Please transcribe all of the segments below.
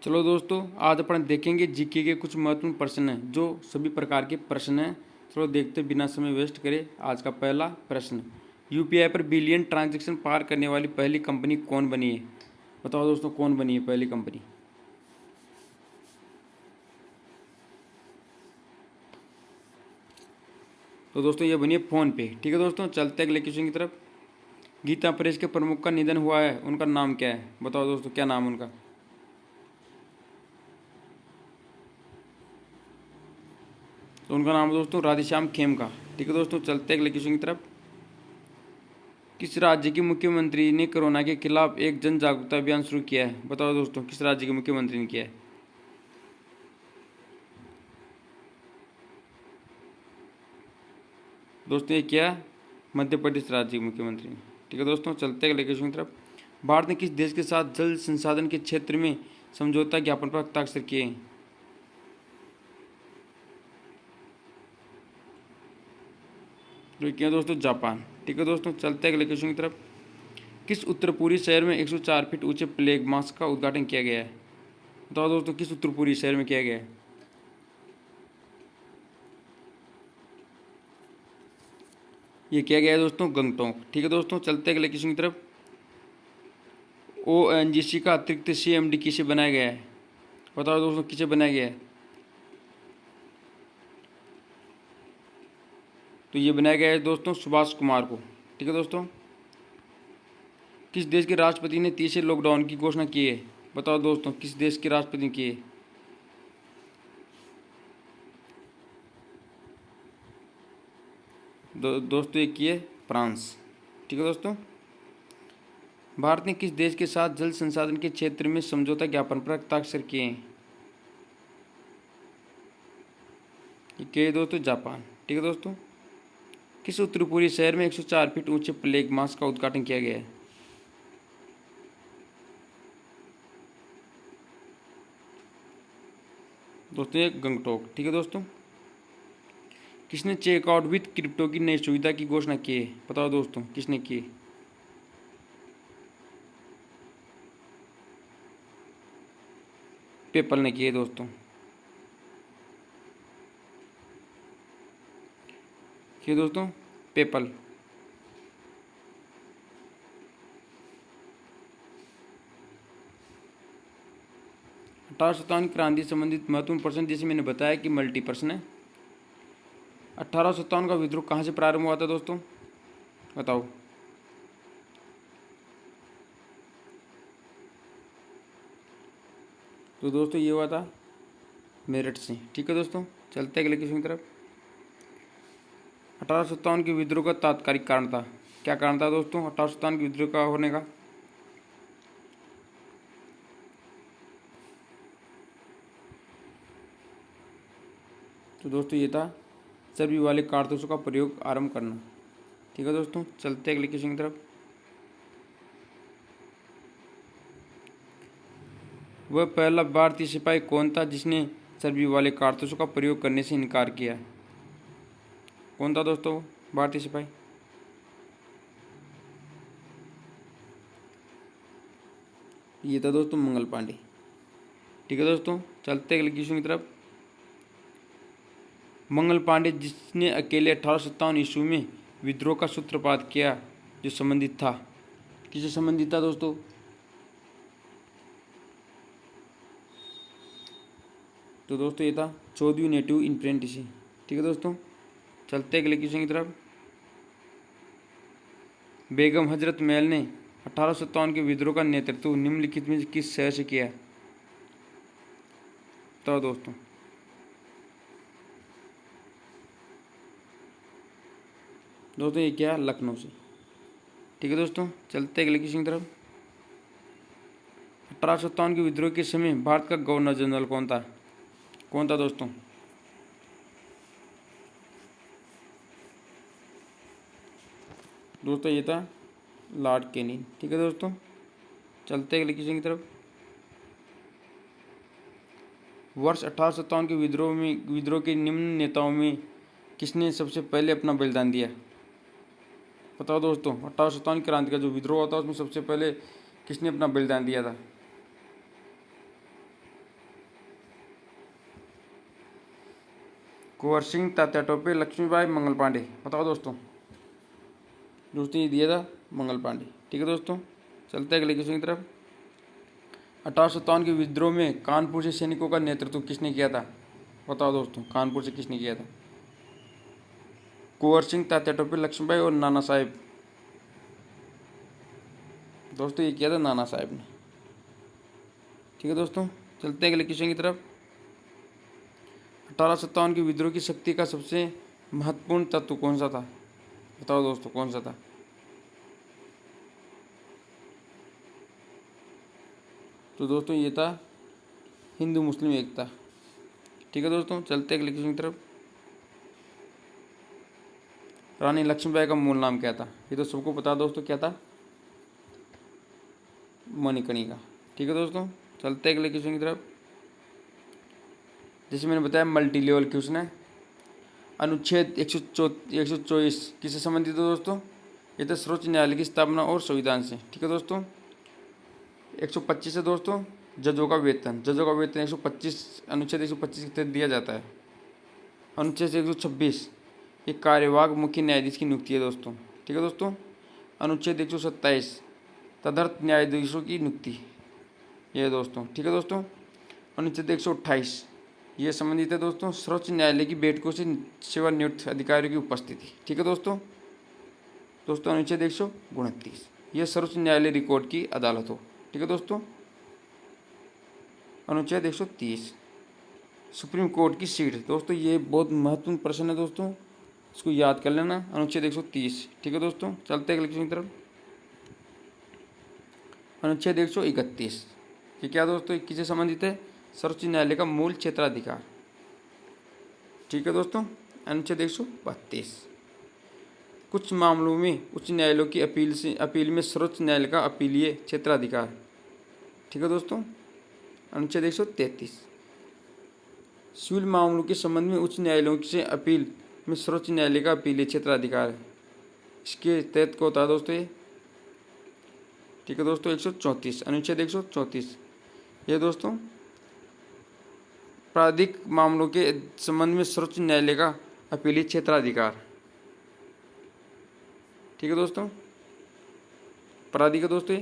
चलो दोस्तों, आज अपन देखेंगे जीके के कुछ महत्वपूर्ण प्रश्न हैं जो सभी प्रकार के प्रश्न हैं। चलो देखते बिना समय वेस्ट करे। आज का पहला प्रश्न, यूपीआई पर बिलियन ट्रांजैक्शन पार करने वाली पहली कंपनी कौन बनी है? बताओ दोस्तों, कौन बनी है पहली कंपनी? तो दोस्तों ये बनी है फ़ोन पे। ठीक है दोस्तों, चलते अगले क्वेश्चन की तरफ। गीता प्रेस के प्रमुख का निधन हुआ है, उनका नाम क्या है? बताओ दोस्तों, क्या नाम उनका? तो उनका नाम है दोस्तों राधेश्याम खेमका। ठीक है दोस्तों, चलते अगले क्वेश्चन की तरफ। किस राज्य के मुख्यमंत्री ने कोरोना के खिलाफ एक जन जागरूकता अभियान शुरू किया है? बताओ दोस्तों, किस राज्य के मुख्यमंत्री ने किया है? दोस्तों ये किया मध्य प्रदेश राज्य के मुख्यमंत्री ने। ठीक है दोस्तों, चलते हैं अगले क्वेश्चन की तरफ। भारत ने किस देश के साथ जल संसाधन के क्षेत्र में समझौता ज्ञापन पर हस्ताक्षर किए हैं? तो किया दोस्तों जापान। ठीक है दोस्तों, चलते हैं अगले क्वेश्चन की तरफ। किस उत्तर पूर्वी शहर में 104 फीट ऊंचे प्लेग मास्क का उद्घाटन किया गया है? बताओ दोस्तों, किस उत्तर पूर्वी शहर में किया गया है? ये किया गया है दोस्तों गंगटोक। ठीक है दोस्तों, चलते हैं अगले क्वेश्चन की तरफ। ओएनजीसी का अतिरिक्त सीएमडी किसे बनाया गया है? बताओ दोस्तों, किसे बनाया गया है? तो ये बनाया गया है दोस्तों सुभाष कुमार को। ठीक है दोस्तों। किस देश के राष्ट्रपति ने तीसरे लॉकडाउन की घोषणा की है? बताओ दोस्तों, किस देश के राष्ट्रपति ने की है? दोस्तों ये की है फ्रांस। ठीक है दोस्तों। भारत ने किस देश के साथ जल संसाधन के क्षेत्र में समझौता ज्ञापन पर हस्ताक्षर किए हैं? ये किए है दोस्तों जापान। ठीक है दोस्तों। किस उत्तर पूर्वी शहर में 104 फीट ऊंचे प्लेग मास्क का उद्घाटन किया गया है? दोस्तों ये गंगटोक। ठीक है दोस्तों। किसने चेकआउट विथ क्रिप्टो की नई सुविधा की घोषणा की है? बताओ दोस्तों, किसने की है? पेपल ने की है दोस्तों। ये दोस्तों पेपल। 1857 क्रांति संबंधित महत्वपूर्ण प्रश्न, जैसे मैंने बताया कि मल्टी प्रश्न है। 1857 का विद्रोह कहाँ से प्रारंभ हुआ था दोस्तों? बताओ। तो दोस्तों ये हुआ था मेरठ से। ठीक है दोस्तों, चलते अगले क्वेश्चन की तरफ। 1857 के विद्रोह का तात्कालिक कारण था, क्या कारण था दोस्तों 1857 के विद्रोह का होने का? तो दोस्तों ये था चर्बी वाले कारतूसों का प्रयोग आरंभ करना। ठीक है दोस्तों, चलते अगले क्वेश्चन की तरफ। वह पहला भारतीय सिपाही कौन था जिसने चर्बी वाले कारतूसों का प्रयोग करने से इनकार किया? कौन था दोस्तों भारतीय सिपाही? ये था दोस्तों मंगल पांडे। ठीक है दोस्तों, चलते अगले क्वेश्चन की तरफ। मंगल पांडे जिसने अकेले 1857 ईस्वी में विद्रोह का सूत्रपात किया, जो संबंधित था, किससे संबंधित था दोस्तों? तो दोस्तों ये था 14वीं नेटिव इन्फेंट्री। ठीक है दोस्तों, चलते अगले क्वेश्चन की तरफ। बेगम हजरत महल ने 1857 के विद्रोह का नेतृत्व निम्नलिखित में किस शहर से किया? तो दोस्तों ये क्या, लखनऊ से। ठीक है दोस्तों, चलते अगले क्वेश्चन की तरफ। 1857 के विद्रोह के समय भारत का गवर्नर जनरल कौन था? कौन था दोस्तों? दोस्तों ये था लॉर्ड कैनिंग। ठीक है दोस्तों, चलते अगले क्वेश्चन की तरफ। वर्ष 1857 के विद्रोह के निम्न नेताओं में किसने सबसे पहले अपना बलिदान दिया? बताओ दोस्तों, 1857 क्रांति का जो विद्रोह होता है उसमें सबसे पहले किसने अपना बलिदान दिया था? कुंवर सिंह, तात्या टोपे, लक्ष्मीबाई, मंगल पांडे। बताओ दोस्तों। दोस्तों ये दिया था मंगल पांडे। ठीक है दोस्तों, चलते हैं अगले क्वेश्चन की तरफ। 1857 के विद्रोह में कानपुर से सैनिकों का नेतृत्व किसने किया था? बताओ दोस्तों, कानपुर से किसने किया था? कुंवर सिंह, तात्या टोपे, लक्ष्मीबाई और नाना साहेब। दोस्तों ये किया था नाना साहेब ने। ठीक है दोस्तों, चलते हैं अगले क्वेश्चन की तरफ। 1857 के विद्रोह की शक्ति का सबसे महत्वपूर्ण तत्व कौन सा था? बताओ दोस्तों, कौन सा था? तो दोस्तों ये था हिंदू मुस्लिम एकता। ठीक है दोस्तों, चलते हैं अगले क्वेश्चन की तरफ। रानी लक्ष्मीबाई का मूल नाम क्या था? ये तो सबको पता दोस्तों, क्या था? मणिकर्णिका। ठीक है दोस्तों, चलते हैं अगले क्वेश्चन की तरफ। जैसे मैंने बताया मल्टी लेवल क्वेश्चन है। अनुच्छेद 124 किससे संबंधित है दोस्तों? ये तो सर्वोच्च न्यायालय की स्थापना और संविधान से। ठीक है दोस्तों, 125 है दोस्तों, जजों का वेतन। जजों का वेतन 125 अनुच्छेद 125 के तहत दिया जाता है। अनुच्छेद 126 ये कार्यवाहक मुख्य न्यायाधीश की नियुक्ति है दोस्तों। ठीक है दोस्तों, अनुच्छेद 127 तदर्थ न्यायाधीशों की नियुक्ति ये है दोस्तों। ठीक है दोस्तों, अनुच्छेद 128 ये संबंधित है दोस्तों सर्वोच्च न्यायालय की बैठकों से सेवानिवृत्त अधिकारियों की उपस्थिति। ठीक है दोस्तों। दोस्तों अनुच्छेद 129 ये सर्वोच्च न्यायालय रिकॉर्ड की अदालत हो। ठीक है दोस्तों। अनुच्छेद 130 सुप्रीम कोर्ट की सीट। दोस्तों ये बहुत महत्वपूर्ण प्रश्न है दोस्तों, इसको याद कर लेना। अनुच्छेद 130। ठीक है दोस्तों, चलते हैं अगले क्वेश्चन की तरफ। अनुच्छेद 131 ये क्या दोस्तों, किससे संबंधित है? सर्वोच्च न्यायालय का मूल क्षेत्राधिकार। ठीक है दोस्तों, अनुच्छेद 132 कुछ मामलों में उच्च न्यायालयों की अपील में सर्वोच्च न्यायालय का अपीलीय क्षेत्राधिकार। ठीक है दोस्तों, अनुच्छेद 133 सिविल मामलों के संबंध में उच्च न्यायालयों से अपील में सर्वोच्च न्यायालय का अपीलीय क्षेत्राधिकार है। इसके तहत को होता है दोस्तों ये। ठीक है दोस्तों, 134 अनुच्छेद 134 ये दोस्तों आपराधिक मामलों के संबंध में सर्वोच्च न्यायालय का अपीलीय क्षेत्राधिकार। ठीक है दोस्तों, आपराधिक है दोस्तों।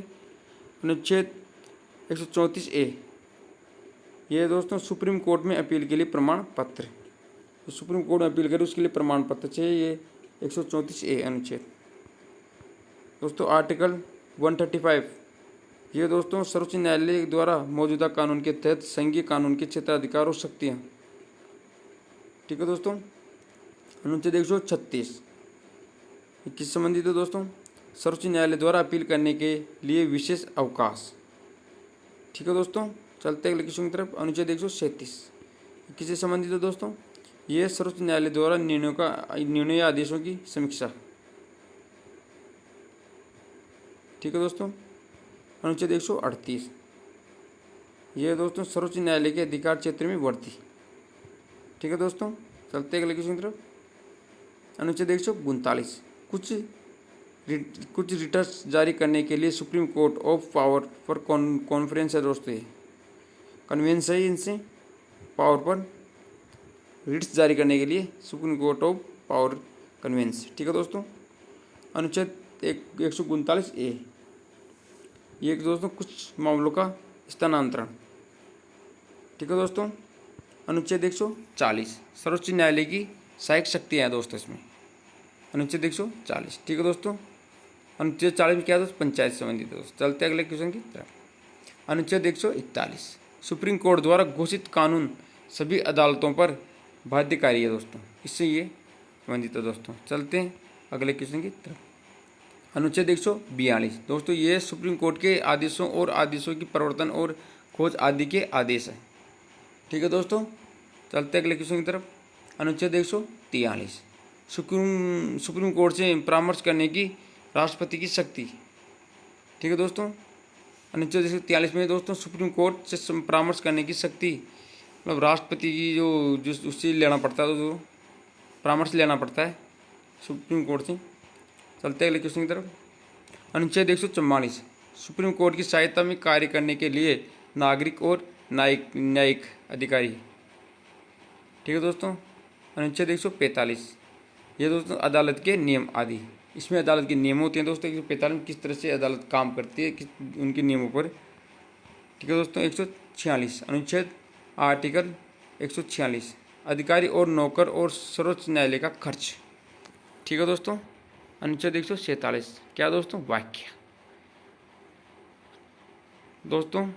अनुच्छेद 134A ये दोस्तों सुप्रीम कोर्ट में अपील के लिए प्रमाण पत्र। तो सुप्रीम कोर्ट में अपील करे उसके लिए प्रमाण पत्र चाहिए। ये 134A अनुच्छेद। दोस्तों आर्टिकल 135 ये दोस्तों सर्वोच्च न्यायालय द्वारा मौजूदा कानून के तहत संघीय कानून के क्षेत्राधिकार और शक्तियाँ। ठीक है दोस्तों, अनुच्छेद 136 किस संबंधित है दोस्तों? सर्वोच्च न्यायालय द्वारा अपील करने के लिए विशेष अवकाश। ठीक है दोस्तों, चलते अगले क्वेश्चन की तरफ। अनुच्छेद 137 किससे संबंधित है दोस्तों? ये सर्वोच्च न्यायालय द्वारा निर्णय या आदेशों की समीक्षा। ठीक है दोस्तों, अनुच्छेद 138 ये दोस्तों सर्वोच्च न्यायालय के अधिकार क्षेत्र में वृद्धि। ठीक है दोस्तों, चलते अगले क्वेश्चन की तरफ। अनुच्छेद 139 कुछ रिटर्स जारी करने के लिए सुप्रीम कोर्ट ऑफ पावर पर कॉन्फ्रेंस है दोस्तों। ये कन्वेंस है इनसे पावर पर रिट्स जारी करने के लिए supreme court of power conveyance. ठीक है दोस्तों, अनुच्छेद 139A ये दोस्तों कुछ मामलों का स्थानांतरण। ठीक है दोस्तों, अनुच्छेद 140 सर्वोच्च न्यायालय की सहायक शक्तियाँ हैं दोस्तों इसमें। अनुच्छेद 140। ठीक है दोस्तों, अनुच्छेद 40 में क्या है दोस्तों? पंचायत से संबंधित है दोस्तों। चलते अगले क्वेश्चन की तरफ। अनुच्छेद 141 सुप्रीम कोर्ट द्वारा घोषित कानून सभी अदालतों पर बाध्यकारी है दोस्तों, इससे ये संबंधित है दोस्तों। चलते हैं अगले क्वेश्चन की तरफ। अनुच्छेद 142 दोस्तों ये सुप्रीम कोर्ट के आदेशों और आदेशों की प्रवर्तन और खोज आदि के आदेश हैं। ठीक है दोस्तों, चलते अगले क्वेश्चन की तरफ। अनुच्छेद 143 सुप्रीम कोर्ट से परामर्श करने की राष्ट्रपति की शक्ति। ठीक है दोस्तों, अनुच्छेद 143 में दोस्तों सुप्रीम कोर्ट से परामर्श करने की शक्ति मतलब राष्ट्रपति की जो उससे लेना पड़ता है, जो परामर्श लेना पड़ता है सुप्रीम कोर्ट से। चलते हैं अगले क्वेश्चन की तरफ। अनुच्छेद 144 सुप्रीम कोर्ट की सहायता में कार्य करने के लिए नागरिक और न्यायिक अधिकारी। ठीक है दोस्तों, अनुच्छेद 145, ये दोस्तों अदालत के नियम आदि। इसमें अदालत के नियम होते हैं दोस्तों 145 में, किस तरह से अदालत काम करती है, किस उनके नियमों पर। ठीक है दोस्तों। 146 अनुच्छेद आर्टिकल 146, अधिकारी और नौकर और सर्वोच्च न्यायालय का खर्च। ठीक है दोस्तों। अनुच्छेद 147 क्या दोस्तों, वाक्य। दोस्तों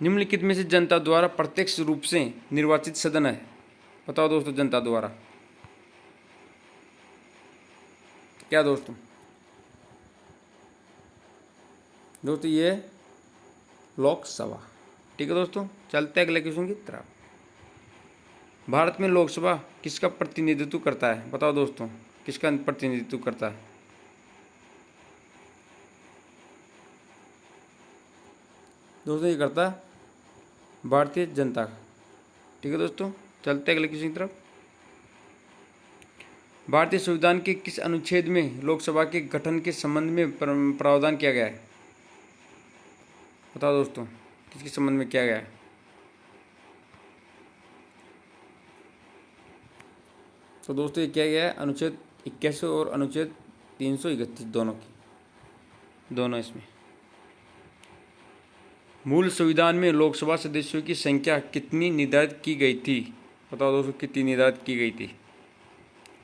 निम्नलिखित में से जनता द्वारा प्रत्यक्ष रूप से निर्वाचित सदन है। बताओ दोस्तों, जनता द्वारा क्या दोस्तों। दोस्तों ये लोकसभा। ठीक है दोस्तों। चलते हैं अगले क्वेश्चन की तरफ। भारत में लोकसभा किसका प्रतिनिधित्व करता है। बताओ दोस्तों, किसका प्रतिनिधित्व करता है। दोस्तों ये करता है भारतीय जनता का। ठीक है दोस्तों। चलते हैं अगले क्वेश्चन की तरफ। भारतीय संविधान के किस अनुच्छेद में लोकसभा के गठन के संबंध में प्रावधान किया गया है। बताओ दोस्तों, किसके संबंध में किया गया है। तो दोस्तों ये किया गया है अनुच्छेद 81 और अनुच्छेद 331 दोनों इसमें। मूल संविधान में लोकसभा सदस्यों की संख्या कितनी निर्धारित की गई थी। बताओ दोस्तों, कितनी निर्धारित की गई थी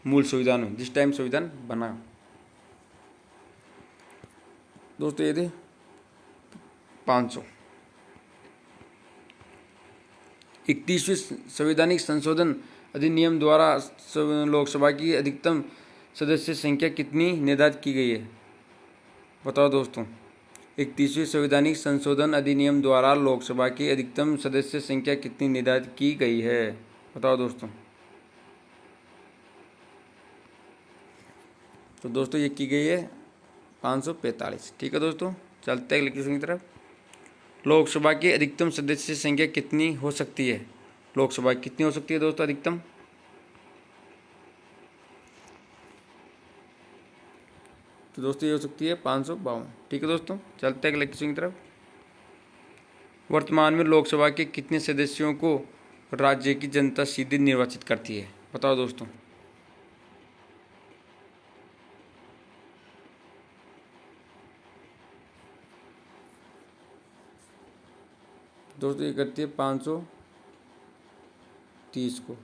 मूल संविधान में, जिस टाइम संविधान बना। दोस्तों ये थे 500। 31वें संवैधानिक संशोधन अधिनियम द्वारा लोकसभा की अधिकतम सदस्य संख्या कितनी निर्धारित की गई है। बताओ दोस्तों, 31वें संवैधानिक संशोधन अधिनियम द्वारा लोकसभा की अधिकतम सदस्य संख्या कितनी निर्धारित की गई है। बताओ दोस्तों। तो दोस्तों ये की गई है 545। ठीक है दोस्तों। चलते हैं अगले क्वेश्चन की तरफ। लोकसभा की अधिकतम सदस्य संख्या कितनी हो सकती है। लोकसभा कितनी हो सकती है दोस्तों अधिकतम। तो दोस्तों ये हो सकती है 552। ठीक है दोस्तों। चलते हैं अगले क्वेश्चन की तरफ। वर्तमान में लोकसभा के कितने सदस्यों को राज्य की जनता सीधे निर्वाचित करती है। बताओ दोस्तों। दोस्तों ये करती है 530 को।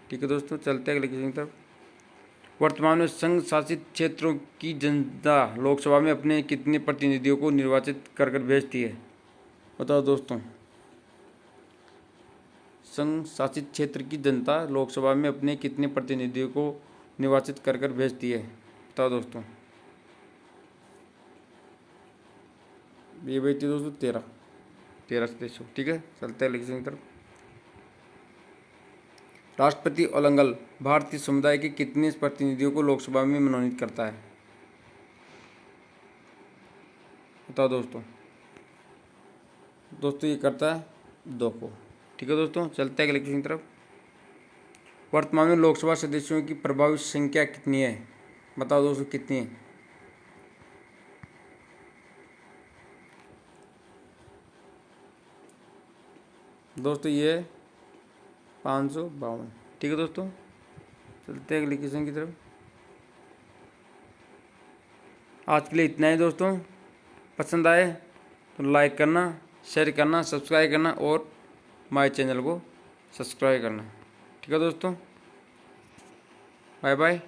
ठीक है दोस्तों। चलते हैं अगले क्वेश्चन की तरफ। वर्तमान में संघ शासित क्षेत्रों की जनता लोकसभा में अपने कितने प्रतिनिधियों को निर्वाचित कर भेजती है। बताओ दोस्तों। संघ शासित क्षेत्र की जनता लोकसभा में अपने कितने प्रतिनिधियों को निर्वाचित कर भेजती है। बताओ दोस्तों। ये भेजती है दोस्तों 13 सदस्यों। ठीक है। चलते हैं इलेक्शन की तरफ। राष्ट्रपति ओलंगल भारतीय समुदाय के कितने प्रतिनिधियों को लोकसभा में मनोनीत करता है। बताओ दोस्तों। दोस्तों ये करता है 2 को। ठीक है दोस्तों। चलते हैं इलेक्शन की तरफ। वर्तमान में लोकसभा सदस्यों की प्रभावी संख्या कितनी है। बताओ दोस्तों, कितनी है। दोस्तों ये 552। ठीक है दोस्तों। चलते हैं अगले क्वेश्चन की तरफ। आज के लिए इतना ही दोस्तों। पसंद आए तो लाइक करना, शेयर करना, सब्सक्राइब करना और हमारे चैनल को सब्सक्राइब करना। ठीक है दोस्तों। Bye bye.